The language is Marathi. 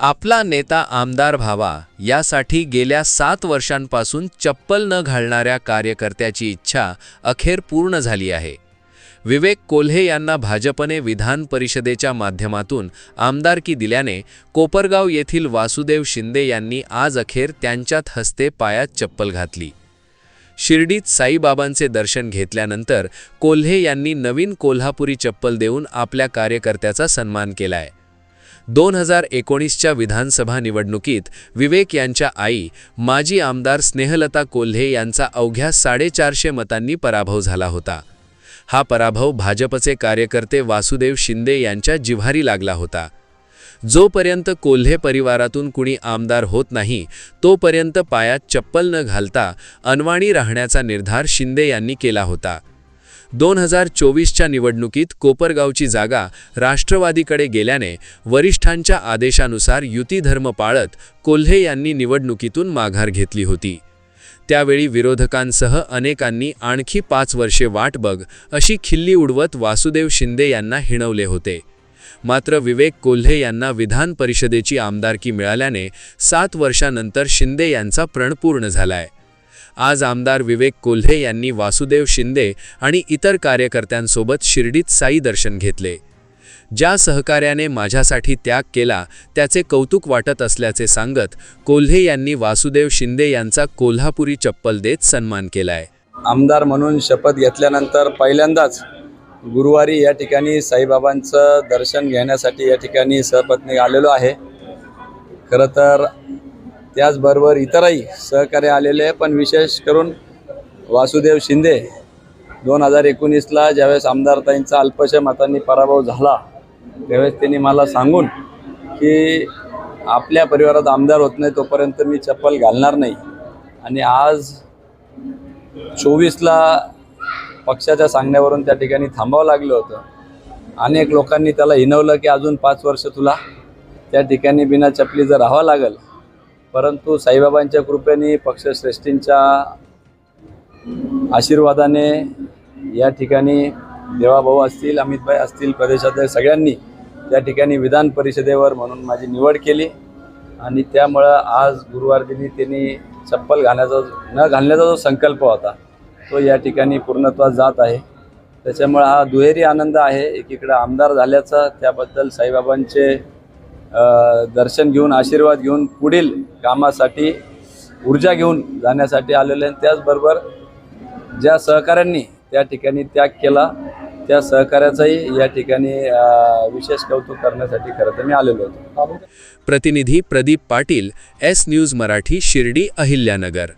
आपला नेता आमदार व्हावा यासाठी गेल्या 7 वर्षांपासून चप्पल न घालणाऱ्या कार्यकर्त्याची इच्छा अखेर पूर्ण झाली आहे। विवेक कोल्हे यांना भाजपने विधान परिषदेच्या माध्यमातून आमदारकी दिल्याने कोपरगाव येथील वासुदेव शिंदे यांनी आज अखेर त्यांच्याच हस्ते पायात चप्पल घातली। शिर्डीत साईबाबांचे दर्शन घेतल्यानंतर कोल्हे यांनी नवीन कोल्हापुरी चप्पल देऊन आपल्या कार्यकर्त्याचा सन्मान केलाय। 2019च्या विधानसभा निवडणुकीत विवेक यांच्या आई माजी आमदार स्नेहलता कोल्हे यांचा अवघ्या 450 मतांनी पराभव झाला होता। हा पराभव भाजपचे कार्यकर्ते वासुदेव शिंदे यांच्या जिव्हारी लागला होता। जोपर्यंत कोल्हे परिवारातून कुणी आमदार होत नाही तोपर्यंत पायात चप्पल न घालता अनवाणी राहण्याचा निर्धार शिंदे यांनी केला होता। 2024च्या निवडणुकीत कोपरगावची जागा राष्ट्रवादीकडे गेल्याने वरिष्ठांच्या आदेशानुसार युती धर्म पाळत कोल्हे यांनी निवडणुकीतून माघार घेतली होती। त्यावेळी विरोधकांसह अनेकांनी आणखी 5 वर्षे वाट बघ अशी खिल्ली उडवत वासुदेव शिंदे यांना हिणवले होते। मात्र विवेक कोल्हे यांना विधान परिषदेची आमदारकी मिळाल्याने 7 वर्षांनंतर शिंदे यांचा प्रण पूर्ण झालाय। आज आमदार विवेक कोल्हे यांनी वासुदेव शिंदे आणि इतर कार्यकर्त्यांसोबत शिर्डीत साई दर्शन घेतले। ज्या सहकार्याने माझ्यासाठी त्याग केला त्याचे कौतुक वाटत असल्याचे सांगत कोल्हे यांनी वासुदेव शिंदे यांचा कोल्हापुरी चप्पल देत सन्मान केलाय। आमदार म्हणून शपथ घेतल्यानंतर पहिल्यांदाच गुरुवारी या ठिकाणी साईबाबांचं दर्शन घेण्यासाठी या ठिकाणी सहपत्नी आलेलो आहे। खरं तर त्याचबरोबर इतरही सहकार्य आलेले, पण विशेष करून वासुदेव शिंदे 2019ला ज्यावेळेस आमदारताईंचा अल्पशा मतांनी पराभव झाला त्यावेळेस त्यांनी मला सांगून की आपल्या परिवारात आमदार होत नाही तोपर्यंत मी चप्पल घालणार नाही, आणि आज 24ला पक्षाच्या सांगण्यावरून त्या ठिकाणी थांबावं लागलं होतं। अनेक लोकांनी त्याला हिणवलं की अजून 5 वर्ष तुला त्या ठिकाणी बिना चपली जर राहावं लागेल, परंतु साईबाबांच्या कृपेने पक्षश्रेष्ठींच्या आशीर्वादाने या ठिकाणी देवाभाऊ असतील, अमितभाई असतील, प्रदेशातील सगळ्यांनी त्या ठिकाणी विधान परिषदेवर म्हणून माझी निवड केली, आणि त्यामुळं आज गुरुवार दिनी त्यांनी चप्पल न घालण्याचा जो संकल्प होता तो या ठिकाणी पूर्णत्वास जात आहे। त्याच्यामुळे हा दुहेरी आनंद आहे। एकीकडे आमदार झाल्याचा, त्याबद्दल साईबाबांचे दर्शन घेऊन आशीर्वाद घेऊन पुढील कामासाठी ऊर्जा घेऊन जाण्यासाठी आलेले, आणि त्याचबरोबर ज्या सहकाऱ्यांनी त्या ठिकाणी त्याग केला त्या सहकार्याचाही या ठिकाणी विशेष कौतुक करण्यासाठी खरं तर मी आलेलो होतो। प्रतिनिधी प्रदीप पाटील, एस न्यूज मराठी, शिर्डी, अहिल्यानगर।